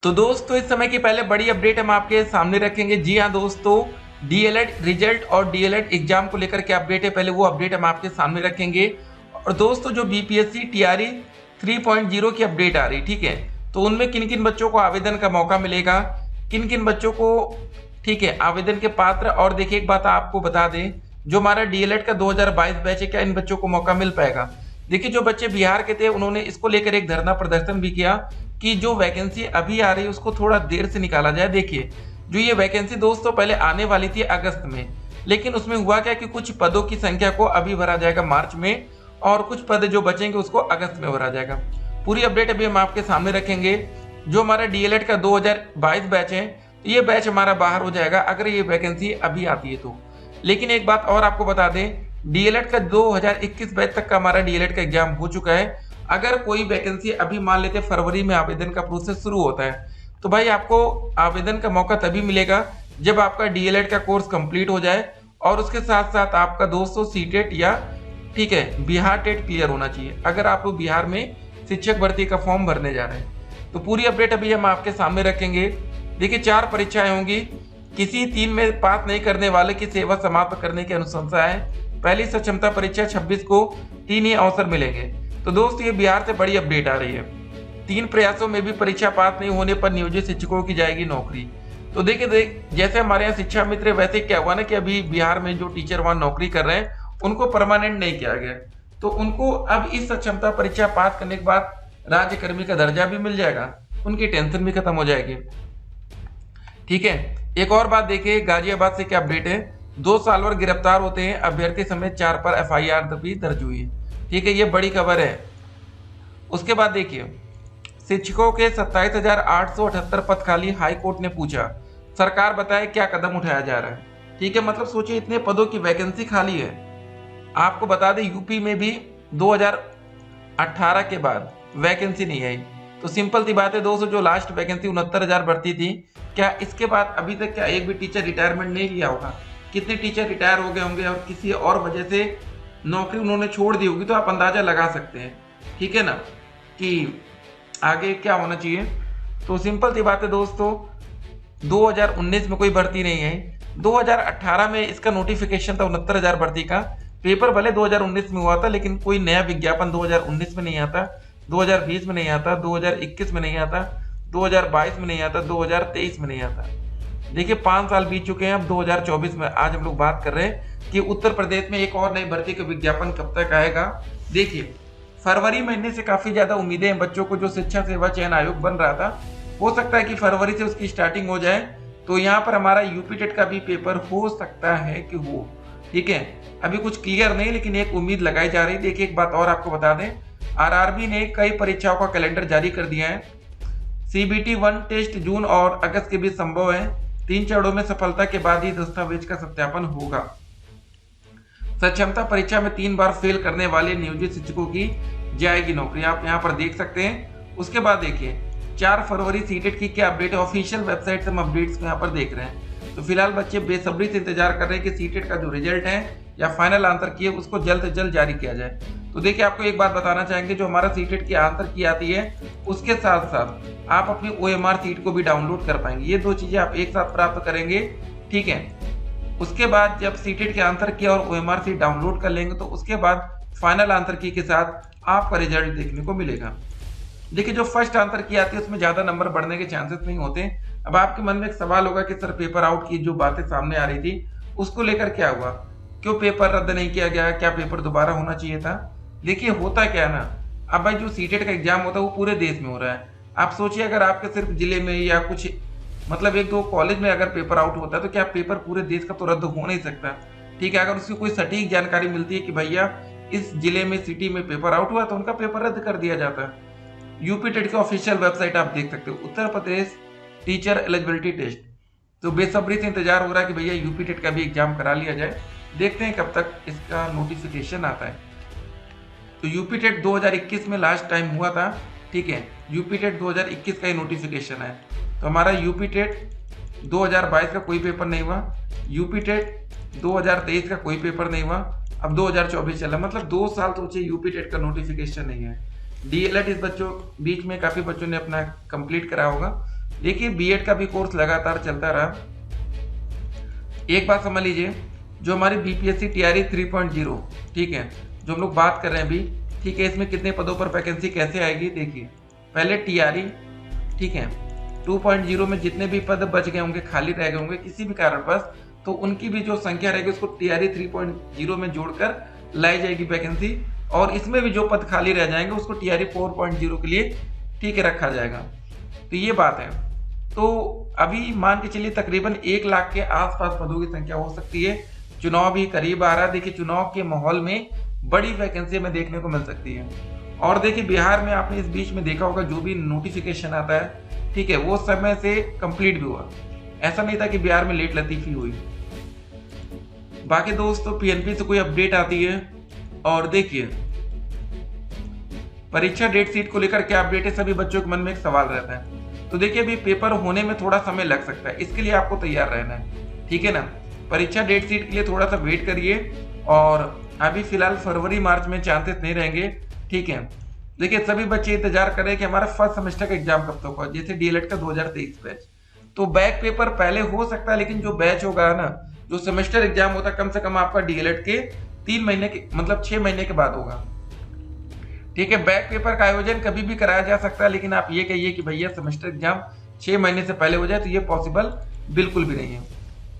तो दोस्तों इस समय की पहले बड़ी अपडेट हम आपके सामने रखेंगे। जी हाँ दोस्तों, डीएलएड रिजल्ट और डीएलएड एग्जाम को लेकर के अपडेट है, पहले वो अपडेट हम आपके सामने रखेंगे। और दोस्तों जो बीपीएससी टीआरई 3.0 की अपडेट आ रही, ठीक है, तो उनमें किन किन बच्चों को आवेदन का मौका मिलेगा, किन किन बच्चों को, ठीक है, आवेदन के पात्र। और देखिए एक बात आपको बता दें, जो हमारा डीएलएड का 2022 बैच है, क्या इन बच्चों को मौका मिल पाएगा। देखिए जो बच्चे बिहार के थे उन्होंने इसको लेकर एक धरना प्रदर्शन भी किया कि जो वैकेंसी अभी आ रही है उसको थोड़ा देर से निकाला जाए। देखिए जो ये वैकेंसी दोस्तों पहले आने वाली थी अगस्त में, लेकिन उसमें हुआ क्या कि कुछ पदों की संख्या को अभी भरा जाएगा मार्च में, और कुछ पद जो बचेंगे उसको अगस्त में भरा जाएगा। पूरी अपडेट अभी हम आपके सामने रखेंगे। जो हमारा डीएलएड का 2022 बैच है, ये बैच हमारा बाहर हो जाएगा अगर ये वैकेंसी अभी आती है तो। लेकिन एक बात और आपको बता दें, डीएलएड का 2021 बैच तक का हमारा डीएलएड का एग्जाम हो चुका है। अगर कोई वैकेंसी अभी मान लेते फरवरी में आवेदन का प्रोसेस शुरू होता है, तो भाई आपको आवेदन का मौका तभी मिलेगा जब आपका डीएलएड का कोर्स कंप्लीट हो जाए और उसके साथ साथ आपका 200 सीटेट या, ठीक है, बिहार टेट क्लियर होना चाहिए अगर आप लोग बिहार में शिक्षक भर्ती का फॉर्म भरने जा रहे हैं। तो पूरी अपडेट अभी हम आपके सामने रखेंगे। देखिए 4 परीक्षाएं होंगी, किसी 3 में पास नहीं करने वाले की सेवा समाप्त करने की अनुशंसा है। पहली सक्षमता परीक्षा 26 को 3 ही अवसर मिलेंगे। तो दोस्त ये बिहार से बड़ी अपडेट आ रही है। 3 प्रयासों में भी परीक्षा पास नहीं होने पर नियोजित शिक्षकों की जाएगी नौकरी। तो देखिए जैसे हमारे यहाँ शिक्षा मित्र, वैसे क्या हुआ ना कि अभी बिहार में जो टीचर वहां नौकरी कर रहे हैं उनको परमानेंट नहीं किया गया, तो उनको अब इस सक्षमता परीक्षा पास करने के बाद राज्यकर्मी का दर्जा भी मिल जाएगा, उनकी टेंशन भी खत्म हो जाएगी। ठीक है, एक और बात देखिए गाजियाबाद से क्या अपडेट है। 2 साल भर गिरफ्तार होते हैं अभ्यर्थी समेत 4 पर एफआईआर भी दर्ज हुई है। ठीक है, ये बड़ी खबर है। उसके बाद देखिए शिक्षकों के 27,878 पद खाली, हाई कोर्ट ने पूछा, सरकार बताए क्या कदम उठाया जा रहा है। ठीक है, मतलब सोचिए इतने पदों की वैकेंसी खाली है। आपको बता दें यूपी में भी 2018 के बाद वैकेंसी नहीं आई। तो सिंपल सी बात है दोस्तों, जो लास्ट वैकेंसी 69,000 भर्ती थी, क्या इसके बाद अभी तक क्या एक भी टीचर रिटायरमेंट नहीं लिया होगा। कितने टीचर रिटायर हो गए होंगे और किसी और वजह से नौकरी उन्होंने छोड़ दी होगी, तो आप अंदाजा लगा सकते हैं, ठीक है ना, कि आगे क्या होना चाहिए। तो सिंपल सी बात है दोस्तों, 2019 में कोई भर्ती नहीं है। 2018 में इसका नोटिफिकेशन था 69,000 भर्ती का। पेपर भले 2019 में हुआ था, लेकिन कोई नया विज्ञापन 2019 में नहीं आता, 2020 में नहीं आता, 2021 में नहीं आता, 2022 में नहीं आता, 2023 में नहीं आता। देखिए 5 साल बीत चुके हैं, अब 2024 में आज हम लोग बात कर रहे हैं कि उत्तर प्रदेश में एक और नई भर्ती का विज्ञापन कब तक आएगा। देखिए फरवरी महीने से काफी ज्यादा उम्मीदें हैं बच्चों को, जो शिक्षा सेवा चयन आयोग बन रहा था, हो सकता है कि फरवरी से उसकी स्टार्टिंग हो जाए। तो यहाँ पर हमारा यूपी टेट का भी पेपर हो सकता है कि हो, ठीक है, अभी कुछ क्लियर नहीं, लेकिन एक उम्मीद लगाई जा रही है। देखिए एक बात और आपको बता दें, आरआरबी ने कई परीक्षाओं का कैलेंडर जारी कर दिया है। सीबीटी 1 टेस्ट जून और अगस्त के बीच संभव है। 3 चरणों में सफलता के बाद ही दस्तावेज का सत्यापन होगा। सक्षमता परीक्षा में 3 बार फेल करने वाले नियोजित शिक्षकों की जाएगी नौकरी, आप यहाँ पर देख सकते हैं। उसके बाद देखिए 4 फरवरी सीटेट की क्या अपडेट है, ऑफिशियल वेबसाइट से हम अपडेट्स को यहाँ पर देख रहे हैं। तो फिलहाल बच्चे बेसब्री से इंतजार कर रहे हैं कि सीटेट का जो रिजल्ट है या फाइनल आंसर की है उसको जल्द से जल्द जारी किया जाए। तो देखिए आपको एक बात बताना चाहेंगे, जो हमारा सीटेट की आंसर की आती है उसके साथ साथ आप अपनी ओएमआर सीट को भी डाउनलोड कर पाएंगे। ये 2 चीजें आप एक साथ प्राप्त करेंगे, ठीक है। उसके बाद जब सीटेट के आंसर की और ओएमआर सीट डाउनलोड कर लेंगे, तो उसके बाद फाइनल आंसर की के साथ आपका रिजल्ट देखने को मिलेगा। देखिए जो फर्स्ट आंसर की आती है उसमें ज्यादा नंबर बढ़ने के चांसेस नहीं होते। अब आपके मन में एक सवाल होगा कि सर पेपर आउट की जो बातें सामने आ रही थी उसको लेकर क्या हुआ, क्यों पेपर रद्द नहीं किया गया, क्या पेपर दोबारा होना चाहिए था। देखिए होता क्या है ना, अब भाई जो सीटेट का एग्जाम होता है वो पूरे देश में हो रहा है। आप सोचिए अगर आपके सिर्फ जिले में या कुछ मतलब 1-2 कॉलेज में अगर पेपर आउट होता है, तो क्या पेपर पूरे देश का तो रद्द हो नहीं सकता, ठीक है। अगर उसकी कोई सटीक जानकारी मिलती है कि भैया इस जिले में सिटी में पेपर आउट हुआ, तो उनका पेपर रद्द कर दिया जाता है। यूपी टेट की ऑफिशियल वेबसाइट आप देख सकते हो, Uttar Pradesh teacher eligibility test. तो बेसब्री से इंतजार हो रहा है कि भैया यूपी टेट का भी एग्जाम करा लिया जाए, देखते हैं कब तक इसका नोटिफिकेशन आता है। तो यूपी टेट 2021 में लास्ट टाइम हुआ था, ठीक है, यूपी टेट 2021 का ही नोटिफिकेशन है। तो हमारा यूपी टेट 2022 का कोई पेपर नहीं हुआ, यूपी टेट 2023 का कोई पेपर नहीं हुआ, अब 2024 चला, मतलब 2 साल तो यूपी टेट का नोटिफिकेशन नहीं है। डीएलएड इस बच्चों बीच में काफी बच्चों ने अपना कंप्लीट करा होगा, देखिए बीएड का भी कोर्स लगातार चलता रहा। एक बात समझ लीजिए, जो हमारी बीपीएससी टीआरई 3.0, ठीक है, जो हम लोग बात कर रहे हैं अभी, ठीक है, इसमें कितने पदों पर वैकेंसी कैसे आएगी देखिए। पहले टीआरई, ठीक है, 2.0 में जितने भी पद बच गए होंगे, खाली रह गए होंगे किसी भी कारणवश, तो उनकी भी जो संख्या रहेगी उसको टीआरई 3.0 में जोड़कर लाई जाएगी वैकेंसी, और इसमें भी जो पद खाली रह जाएंगे उसको टीआरई 4.0 के लिए, ठीक है, रखा जाएगा। तो ये बात है। तो अभी मान के चलिए तकरीबन 1 लाख के आसपास पदों की संख्या हो सकती है। चुनाव भी करीब आ रहा है, देखिए चुनाव के माहौल में बड़ी वैकेंसी हमें देखने को मिल सकती है। और देखिए बिहार में आपने इस बीच में देखा होगा जो भी नोटिफिकेशन आता है, ठीक है, वो समय से कंप्लीट भी हुआ, ऐसा नहीं था कि बिहार में लेट लतीफी हुई। बाकी दोस्तों पीएनपी से कोई अपडेट आती है, और देखिए परीक्षा डेट शीट को लेकर क्या अपडेट है, सभी बच्चों के मन में एक सवाल रहता है। तो देखिए अभी पेपर होने में थोड़ा समय लग सकता है, इसके लिए आपको तैयार रहना है, ठीक है ना। परीक्षा डेट शीट के लिए थोड़ा सा वेट करिए, और अभी फिलहाल फरवरी मार्च में चांसेस नहीं रहेंगे, ठीक है। देखिए सभी बच्चे इंतजार कर रहे हैं कि हमारा फर्स्ट सेमेस्टर का एग्जाम कब तक होगा, जैसे डीएलएड का 2023 बैच। तो बैक पेपर पहले हो सकता है, लेकिन जो बैच होगा ना, जो सेमेस्टर एग्जाम होता है, कम से कम आपका डीएलएड के 3 महीने के, मतलब 6 महीने के बाद होगा, ठीक है। बैक पेपर का आयोजन कभी भी कराया जा सकता है, लेकिन आप ये कहिए कि भैया सेमेस्टर एग्जाम 6 महीने से पहले हो जाए, तो ये पॉसिबल बिल्कुल भी नहीं है।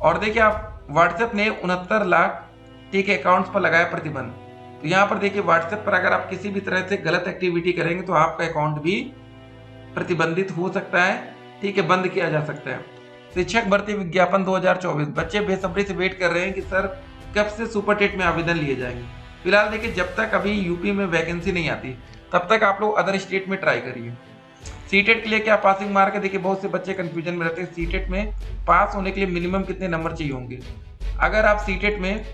और देखिए आप व्हाट्सएप ने 69 लाख, ठीक है, अकाउंट्स पर लगाया प्रतिबंध। तो यहाँ पर देखिए व्हाट्सएप पर अगर आप किसी भी तरह से गलत एक्टिविटी करेंगे तो आपका अकाउंट भी प्रतिबंधित हो सकता है, ठीक है, बंद किया जा सकता है। शिक्षक भर्ती विज्ञापन 2024, बच्चे बेसब्री से वेट कर रहे हैं कि सर कब से सुपर टेट में आवेदन लिए जाएंगे। फिलहाल देखिए जब तक अभी यूपी में वैकेंसी नहीं आती तब तक आप लोग अदर स्टेट में ट्राई करिए। सीटेट के लिए क्या पासिंग मार्क है, देखिए बहुत से बच्चे कंफ्यूजन में रहते हैं। सीटेट में पास होने के लिए मिनिमम कितने नंबर चाहिए होंगे। अगर आप सीटेट में,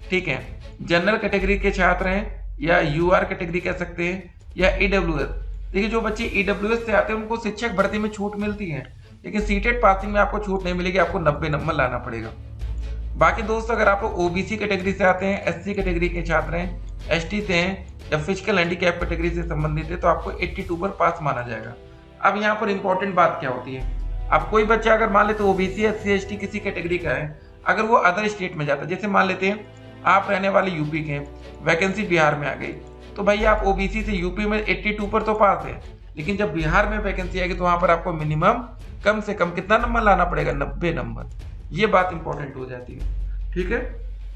ठीक है, जनरल कैटेगरी के छात्र हैं, या यूआर कैटेगरी कह सकते हैं, या ईडब्ल्यूएस, देखिए जो बच्चे ईडब्ल्यूएस से आते हैं उनको शिक्षक भर्ती में छूट मिलती है, लेकिन सीटेट पासिंग में आपको छूट नहीं मिलेगी, आपको 90 नंबर लाना पड़ेगा। बाकी दोस्तों अगर आप ओबीसी कैटेगरी से आते हैं, एससी कैटेगरी के छात्र हैं, एसटी से हैं, या फिजिकल हैंडीकैप कैटेगरी से संबंधित है, तो आपको 82 पर पास माना जाएगा। अब यहाँ पर इंपॉर्टेंट बात क्या होती है, अब कोई बच्चा अगर मान लेते ओबीसी, एससी, एसटी किसी कैटेगरी का है, अगर वो अदर स्टेट में जाता है, जैसे मान लेते हैं आप रहने वाले यूपी के, वैकेंसी बिहार में आ गई, तो भाई आप ओबीसी से यूपी में 82 पर तो पास है, लेकिन जब बिहार में वैकेंसी आएगी तो वहां पर आपको मिनिमम कम से कम कितना नंबर लाना पड़ेगा, 90 नंबर। ये बात इंपॉर्टेंट हो जाती है, ठीक है।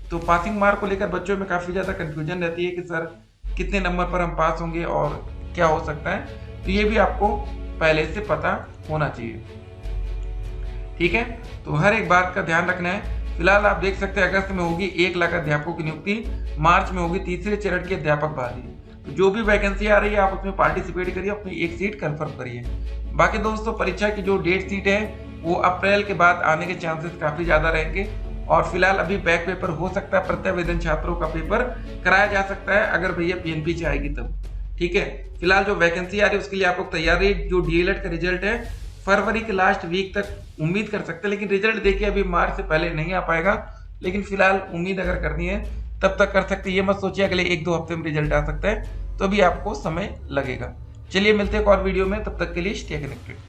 तो पासिंग मार्क को लेकर बच्चों में काफी ज्यादा कंफ्यूजन रहती है कि सर कितने नंबर पर हम पास होंगे और क्या हो सकता है, तो ये भी आपको पहले से पता होना चाहिए, ठीक है। तो हर एक बात का ध्यान रखना है। फिलहाल आप देख सकते हैं अगस्त में होगी 1 लाख अध्यापकों की नियुक्ति, मार्च में होगी तीसरे चरण की अध्यापक बहाली। तो जो भी वैकेंसी आ रही है आप उसमें पार्टिसिपेट करिए, अपनी एक सीट कंफर्म करिए। बाकी दोस्तों परीक्षा की जो डेट सीट है वो अप्रैल के बाद आने के चांसेस काफी ज्यादा रहेंगे, और फिलहाल अभी बैक पेपर हो सकता है, प्रत्यावेदन छात्रों का पेपर कराया जा सकता है अगर भैया पीएनपी चाहेगी तब, ठीक है। फिलहाल जो वैकेंसी आ रही है उसके लिए आप लोग तैयार रहिए। जो डीएलएड का रिजल्ट है फरवरी के लास्ट वीक तक उम्मीद कर सकते हैं, लेकिन रिजल्ट देखिए अभी मार्च से पहले नहीं आ पाएगा, लेकिन फिलहाल उम्मीद अगर करनी है तब तक कर सकते हैं। ये मत सोचिए अगले 1-2 हफ्ते में रिजल्ट आ सकता है, तो भी आपको समय लगेगा। चलिए मिलते हैं एक और वीडियो में, तब तक के लिए स्टे कनेक्टेड।